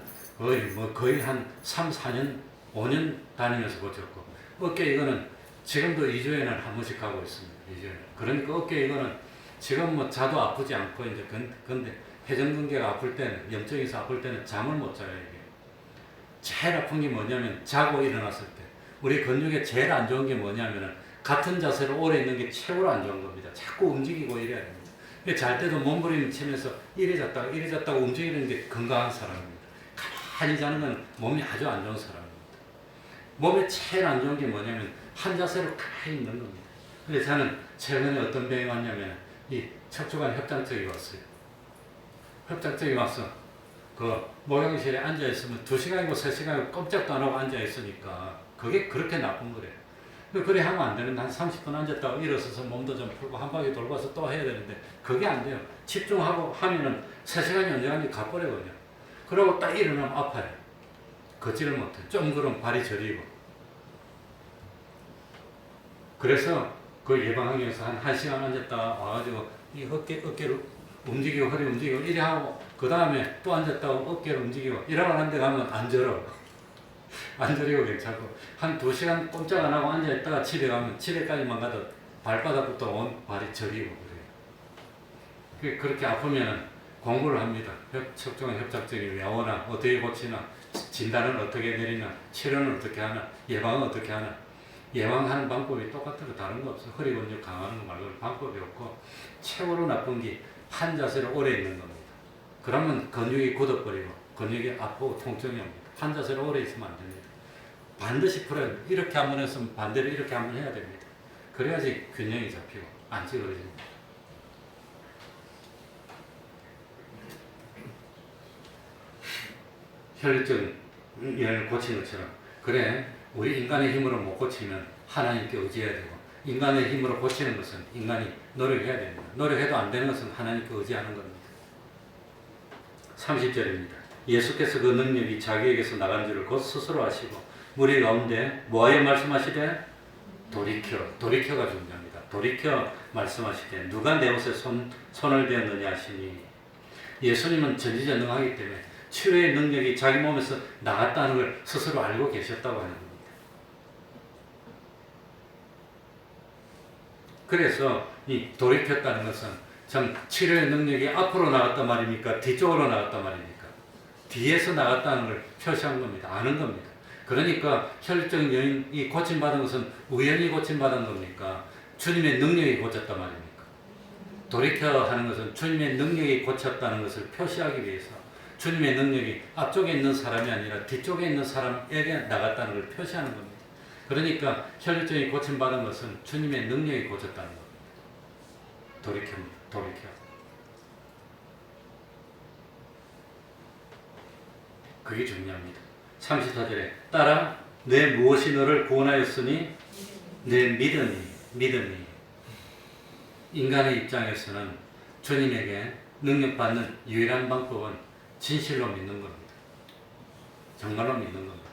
거의 한 3, 4년, 5년 다니면서 고쳤고, 어깨 이거는 지금도 2주에는 한 번씩 가고 있습니다. 2주에. 그러니까 어깨 이거는 지금 뭐 자도 아프지 않고 이제 근데 회전근개가 아플 때는, 염증이 있어 아플 때는 잠을 못 자요, 이게. 제일 아픈 게 뭐냐면 자고 일어났을 때. 우리 근육에 제일 안 좋은 게 뭐냐면은 같은 자세로 오래 있는 게 최고로 안 좋은 겁니다. 자꾸 움직이고 이래야 됩니다. 잘 때도 몸부림치면서 이래 잤다가 움직이는 게 건강한 사람입니다. 가만히 자는 건 몸이 아주 안 좋은 사람입니다. 몸에 제일 안 좋은 게 뭐냐면 한 자세로 가만히 있는 겁니다. 근데 저는 최근에 어떤 병이 왔냐면 이 척추관 협장증이 왔어요. 협장증이 와서 그 목욕실에 앉아있으면 2시간이고 3시간이고 꼼짝도 안 하고 앉아있으니까 그게 그렇게 나쁜 거래요. 그래 하면 안 되는데 한 30분 앉았다가 일어서서 몸도 좀 풀고 한 바퀴 돌고 와서 또 해야 되는데 그게 안 돼요. 집중하고 하면은 3시간이 언제 간지 가버리거든요. 그러고 딱 일어나면 아파요. 걷지를 못해. 좀 그럼 발이 저리고. 그래서 그 예방하기 위해서 한 1시간 앉았다 와가지고 이 어깨를 움직이고 허리 움직이고 이래 하고 그 다음에 또 앉았다가 어깨를 움직이고 이러고 하는데 가면 안 저러. 안 저리고 괜찮고 한 2시간 꼼짝 안 하고 앉아있다가 집에 가면 집에까지만 가도 발바닥부터 온 발이 저리고 그래요. 그렇게 아프면 공부를 합니다. 척추관 협착증이 왜 오나 어떻게 고치나 진단은 어떻게 내리나 치료는 어떻게 하나 예방은 어떻게 하나 예방하는 방법이 똑같아도 다른 거 없어. 허리 근육 강화하는 거 말고는 방법이 없고 최고로 나쁜 게 한 자세로 오래 있는 겁니다. 그러면 근육이 굳어버리고 근육이 아프고 통증이 옵니다. 한 자세로 오래 있으면 안 됩니다. 반드시 풀어야 됩니다. 이렇게 한 번 했으면 반대로 이렇게 한 번 해야 됩니다. 그래야지 균형이 잡히고 안 찌그러집니다. 혈류증 이를 고치는 것처럼 그래 우리 인간의 힘으로 못 고치면 하나님께 의지해야 되고 인간의 힘으로 고치는 것은 인간이 노력해야 됩니다. 노력해도 안 되는 것은 하나님께 의지하는 겁니다. 30절입니다. 예수께서 그 능력이 자기에게서 나간 줄을 곧 스스로 아시고 무리 가운데 뭐하여 말씀하시되 돌이켜가 중요합니다. 돌이켜 말씀하시되 누가 내 옷에 손을 대었느냐 하시니 예수님은 전지전능하기 때문에 치료의 능력이 자기 몸에서 나갔다는 걸 스스로 알고 계셨다고 하는 겁니다. 그래서 이 돌이켰다는 것은 참 치료의 능력이 앞으로 나갔단 말입니까? 뒤쪽으로 나갔단 말입니까? 뒤에서 나갔다는 걸 표시한 겁니다. 아는 겁니다. 그러니까 혈증 여인이 고침받은 것은 우연히 고침받은 겁니까? 주님의 능력이 고쳤단 말입니까? 돌이켜 하는 것은 주님의 능력이 고쳤다는 것을 표시하기 위해서 주님의 능력이 앞쪽에 있는 사람이 아니라 뒤쪽에 있는 사람에게 나갔다는 걸 표시하는 겁니다. 그러니까 혈증이 고침받은 것은 주님의 능력이 고쳤다는 겁니다. 돌이켜. 그게 중요합니다. 34절에 따라 내 무엇이 너를 구원하였으니 내 믿음이 인간의 입장에서는 주님에게 능력받는 유일한 방법은 진실로 믿는 겁니다. 정말로 믿는 겁니다.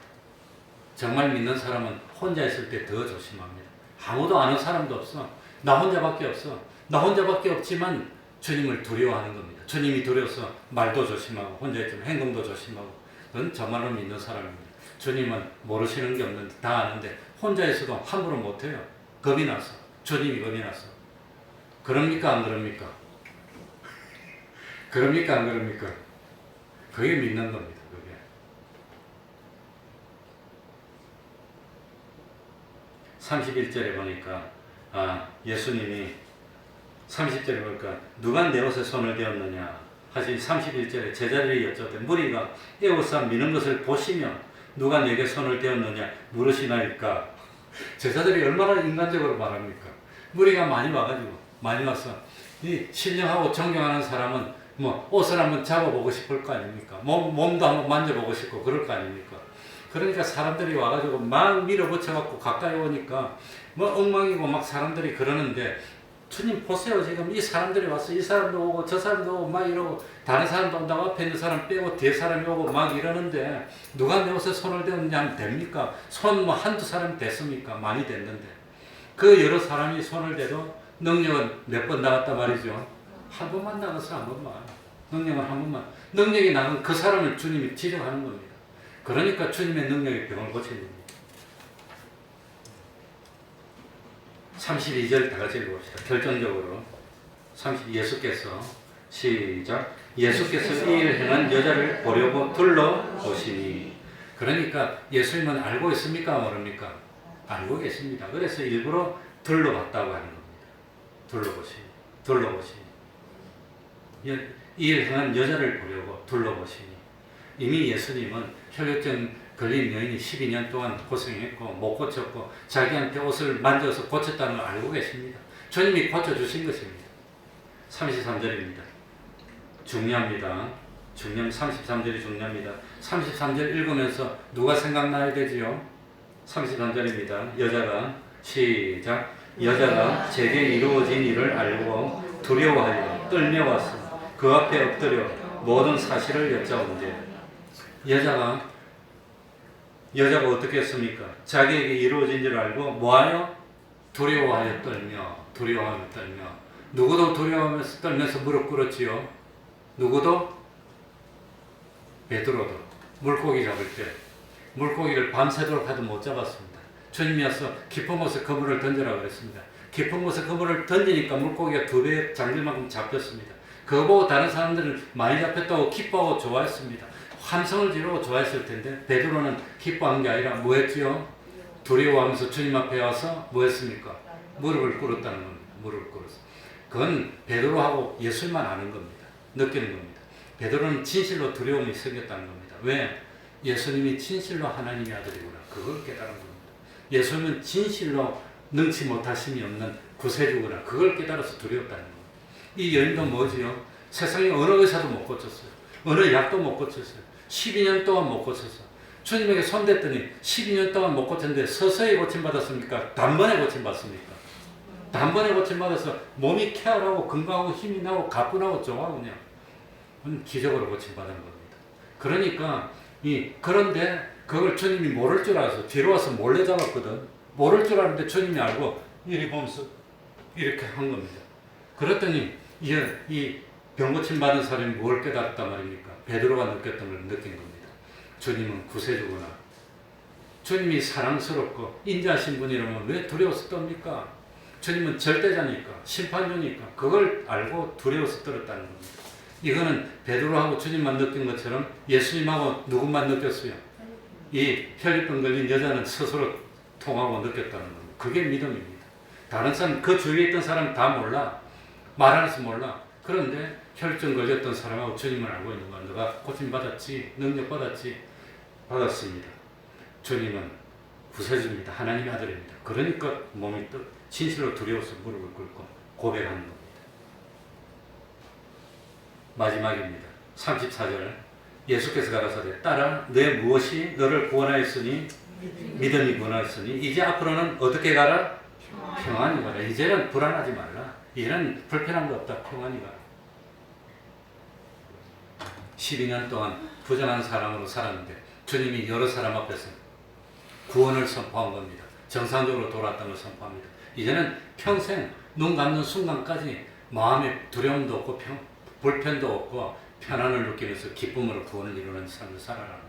정말 믿는 사람은 혼자 있을 때 더 조심합니다. 아무도 아는 사람도 없어. 나 혼자밖에 없어. 나 혼자밖에 없지만 주님을 두려워하는 겁니다. 주님이 두려워서 말도 조심하고 혼자 있지만 행동도 조심하고 그건 정말로 믿는 사람입니다. 주님은 모르시는 게 없는데 다 아는데 혼자 있어도 함부로 못해요. 겁이 나서. 주님이 겁이 나서. 그럽니까 안 그럽니까? 그럽니까 안 그럽니까? 그게 믿는 겁니다. 그게. (31절에) 보니까 예수님이 30절에 보니까 누가 내 옷에 손을 대었느냐 하신 31절에 제자들이 여쭤되 무리가 이 옷을 미는 것을 보시며 누가 내게 손을 대었느냐 물으시나이까. 제자들이 얼마나 인간적으로 말합니까? 무리가 많이 와서 이 신령하고 존경하는 사람은 뭐 옷을 한번 잡아보고 싶을 거 아닙니까? 몸도 한번 만져보고 싶고 그럴 거 아닙니까? 그러니까 사람들이 와가지고 막 밀어붙여갖고 가까이 오니까 뭐 엉망이고 막 사람들이 그러는데 주님 보세요. 지금 이 사람들이 왔어. 이 사람도 오고 저 사람도 오고 막 이러고 다른 사람도 온다고 앞에 있는 사람 빼고 뒤에 사람이 오고 막 이러는데 누가 내 옷에 손을 대었느냐 하면 됩니까? 손 뭐 한두 사람이 됐습니까? 많이 됐는데 그 여러 사람이 손을 대도 능력은 몇 번 나갔단 말이죠. 한 번만 나갔어. 한 번만. 능력은 한 번만. 능력이 나간 그 사람을 주님이 지정하는 겁니다. 그러니까 주님의 능력이 병을 고치는 겁니다. 32절 다 같이 읽어봅시다. 결정적으로 예수께서 시작. 예수께서 이 일을 행한 여자를 보려고 둘러보시니. 그러니까 예수님은 알고 있습니까? 모릅니까? 알고 계십니다. 그래서 일부러 둘러봤다고 하는 겁니다. 둘러보시니. 이 일을 행한 여자를 보려고 둘러보시니. 이미 예수님은 혈류증 걸린 여인이 12년 동안 고생했고 못 고쳤고 자기한테 옷을 만져서 고쳤다는 걸 알고 계십니다. 주님이 고쳐주신 것입니다. 33절입니다. 중요합니다. 33절이 중요합니다. 33절 읽으면서 누가 생각나야 되지요? 33절입니다. 여자가 시작. 여자가 제게 이루어진 일을 알고 두려워하여 떨며 왔으나 그 앞에 엎드려 모든 사실을 여짜온대. 여자가 어떻게 했습니까? 자기에게 이루어진 줄 알고 뭐하여? 두려워하여 떨며. 누구도 두려워하면서 떨면서 무릎 꿇었지요. 누구도? 베드로도 물고기 잡을 때 물고기를 밤새도록 하도 못 잡았습니다. 주님이 와서 깊은 곳에 그물을 던지라고 그랬습니다. 깊은 곳에 그물을 던지니까 물고기가 2배 잠길 만큼 잡혔습니다. 그거 보고 다른 사람들은 많이 잡혔다고 기뻐하고 좋아했습니다. 환성을 지르고 좋아했을 텐데 베드로는 기뻐한 게 아니라 뭐 했지요? 두려워하면서 주님 앞에 와서 뭐 했습니까? 무릎을 꿇었다는 겁니다. 무릎을 꿇었어. 그건 베드로하고 예수만 아는 겁니다. 느끼는 겁니다. 베드로는 진실로 두려움이 생겼다는 겁니다. 왜? 예수님이 진실로 하나님의 아들이구나. 그걸 깨달은 겁니다. 예수님은 진실로 능치 못하심이 없는 구세주구나. 그걸 깨달아서 두려웠다는 겁니다. 이 여인도 뭐지요? 세상에 어느 의사도 못 고쳤어요. 어느 약도 못 고쳤어요. 12년 동안 못 고쳤어. 주님에게 손댔더니 12년 동안 못 고쳤는데 서서히 고침받았습니까? 단번에 고침받습니까? 단번에 고침받아서 몸이 쾌활하고 건강하고 힘이 나고 가뿐하고 좋아 그냥. 기적으로 고침받은 겁니다. 그러니까 그런데 그걸 주님이 모를 줄 알아서 뒤로 와서 몰래 잡았거든. 모를 줄 알았는데 주님이 알고 이리 보면서 이렇게 한 겁니다. 그랬더니 이 병 고침 받은 사람이 뭘 깨달았단 말입니까? 베드로가 느꼈던 걸 느낀 겁니다. 주님은 구세주구나. 주님이 사랑스럽고 인자하신 분이라면 왜 두려워서 떱니까? 주님은 절대자니까, 심판주니까 그걸 알고 두려워서 떨었다는 겁니다. 이거는 베드로하고 주님만 느낀 것처럼 예수님하고 누구만 느꼈어요? 이 혈류병 걸린 여자는 스스로 통하고 느꼈다는 겁니다. 그게 믿음입니다. 다른 사람, 그 주위에 있던 사람 다 몰라. 말하면서 몰라. 그런데 혈증 걸렸던 사람하고 주님을 알고 있는 거야. 너가 고침받았지? 능력받았지? 받았습니다. 주님은 구세주입니다. 하나님의 아들입니다. 그러니까 몸이 진실로 두려워서 무릎을 꿇고 고백하는 겁니다. 마지막입니다. 34절 예수께서 가라사대 딸아 내 무엇이 너를 구원하였으니 믿음이 구원하였으니 이제 앞으로는 어떻게 가라? 평안히 가라. 이제는 불안하지 말라. 이제는 불편한 거 없다. 평안히 가라. 12년 동안 부정한 사람으로 살았는데 주님이 여러 사람 앞에서 구원을 선포한 겁니다. 정상적으로 돌아왔던 걸 선포합니다. 이제는 평생 눈 감는 순간까지 마음에 두려움도 없고 불편도 없고 편안을 느끼면서 기쁨으로 구원을 이루는 삶을 살아가는 것.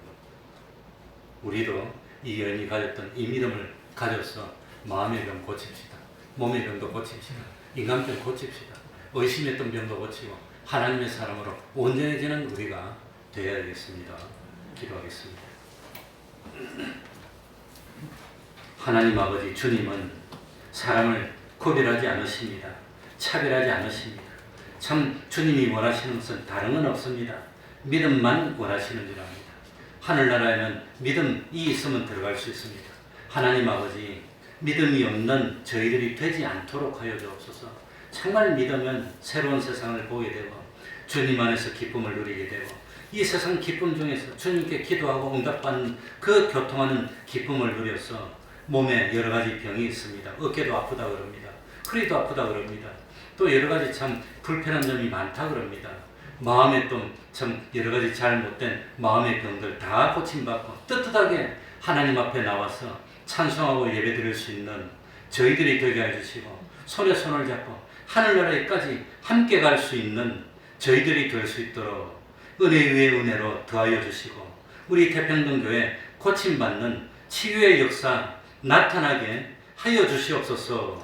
우리도 이 여인이 가졌던 이 믿음을 가져서 마음의 병 고칩시다. 몸의 병도 고칩시다. 인간병 고칩시다. 의심했던 병도 고치고 하나님의 사람으로 온전해지는 우리가 되어야 되겠습니다. 기도하겠습니다. 하나님 아버지 주님은 사람을 구별하지 않으십니다. 차별하지 않으십니다. 참 주님이 원하시는 것은 다른 건 없습니다. 믿음만 원하시는 줄 압니다. 하늘나라에는 믿음이 있으면 들어갈 수 있습니다. 하나님 아버지 믿음이 없는 저희들이 되지 않도록 하여 주옵소서. 정말 믿으면 새로운 세상을 보게 되고 주님 안에서 기쁨을 누리게 되고 이 세상 기쁨 중에서 주님께 기도하고 응답받는 그 교통하는 기쁨을 누려서 몸에 여러 가지 병이 있습니다. 어깨도 아프다 그럽니다. 허리도 아프다 그럽니다. 또 여러 가지 참 불편한 점이 많다 그럽니다. 마음에 또 참 여러 가지 잘못된 마음의 병들 다 고침받고 떳떳하게 하나님 앞에 나와서 찬송하고 예배드릴 수 있는 저희들이 되게 해주시고 손에 손을 잡고 하늘나라에까지 함께 갈 수 있는 저희들이 될 수 있도록 은혜 위에 은혜로 더하여 주시고 우리 태평동교회 고침받는 치유의 역사 나타나게 하여 주시옵소서.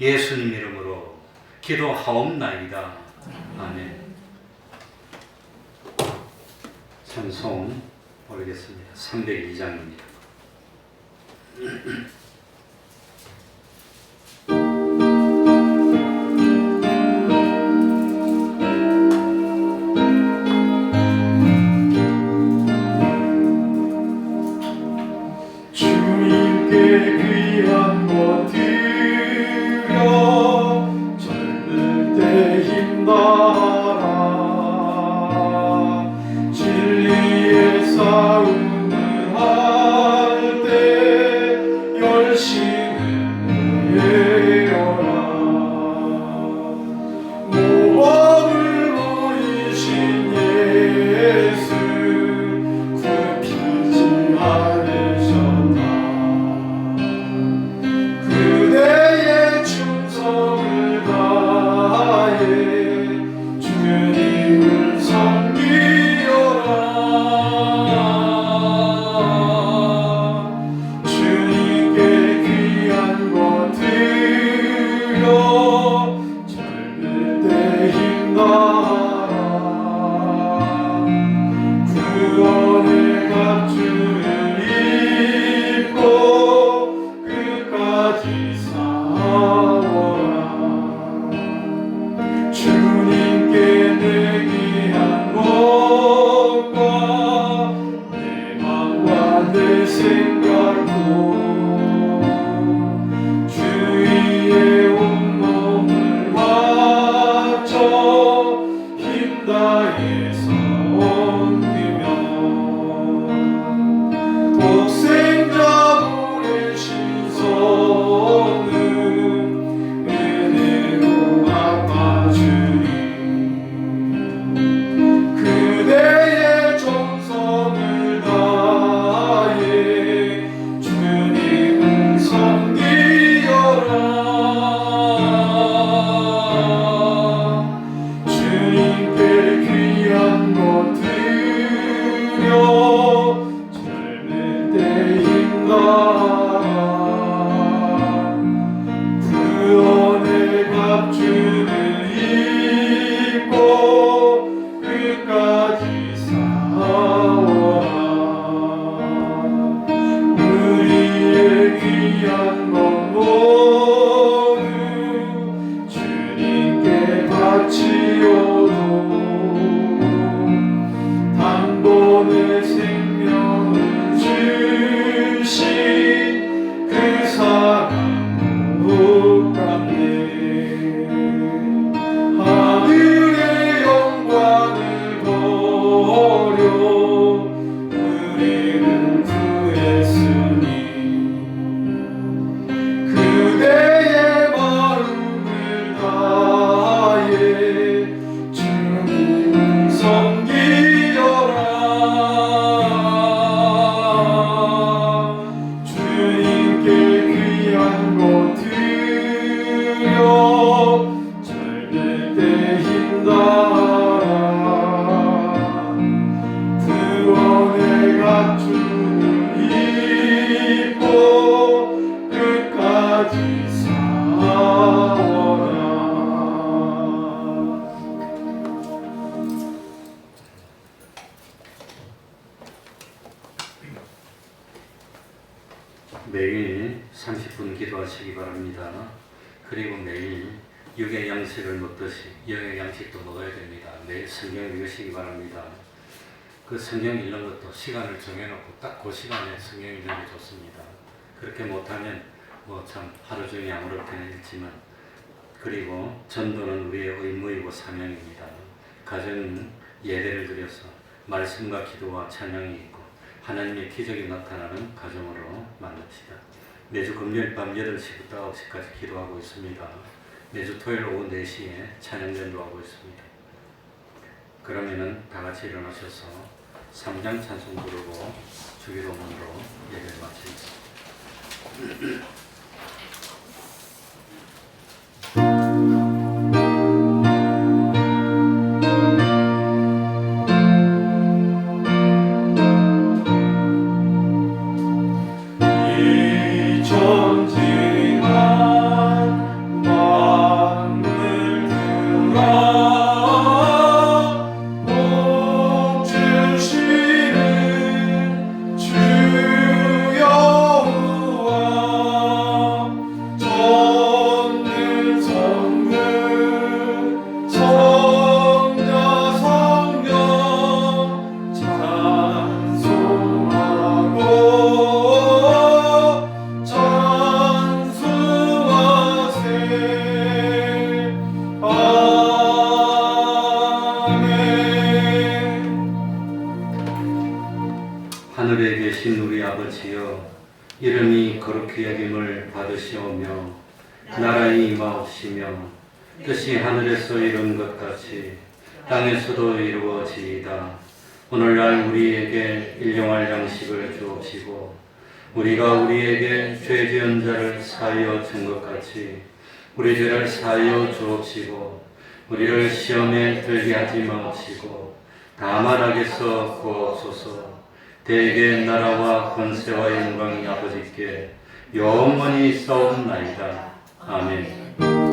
예수님 이름으로 기도하옵나이다. 아멘. 찬송 모르겠습니다. 302장입니다. 진리의 싸움을 할 때 나누시기 바랍니다. 그리고 매일 육의 양식을 먹듯이 영의 양식도 먹어야 됩니다. 매일 성경을 읽으시기 바랍니다. 그 성경 읽는 것도 시간을 정해놓고 딱 그 시간에 성경 읽는 게 좋습니다. 그렇게 못하면 뭐 참 하루 종일 아무렇게나 읽지만, 그리고 전도는 우리의 의무이고 사명입니다. 가정은 예배를 드려서 말씀과 기도와 찬양이 있고 하나님의 기적이 나타나는 가정으로 만듭시다. 매주 금요일 밤 8시부터 9시까지 기도하고 있습니다. 매주 토요일 오후 4시에 찬양 전도하고 있습니다. 그러면은 다 같이 일어나셔서 3장 찬송 부르고 주기도문으로 예배를 마치겠습니다. 하늘에 계신 우리 아버지여, 이름이 거룩히 여김을 받으시오며 나라의 임하옵시며 뜻이 하늘에서 이룬 것 같이 땅에서도 이루어지이다. 오늘날 우리에게 일용할 양식을 주옵시고 우리가 우리에게 죄 지은 자를 사하여 준 것 같이 우리 죄를 사하여 주옵시고 우리를 시험에 들게 하지 마옵시고 다만 악에서 구하옵소서. 대개 나라와 권세와 영광이 아버지께 영원히 있사옵나이다. 아멘.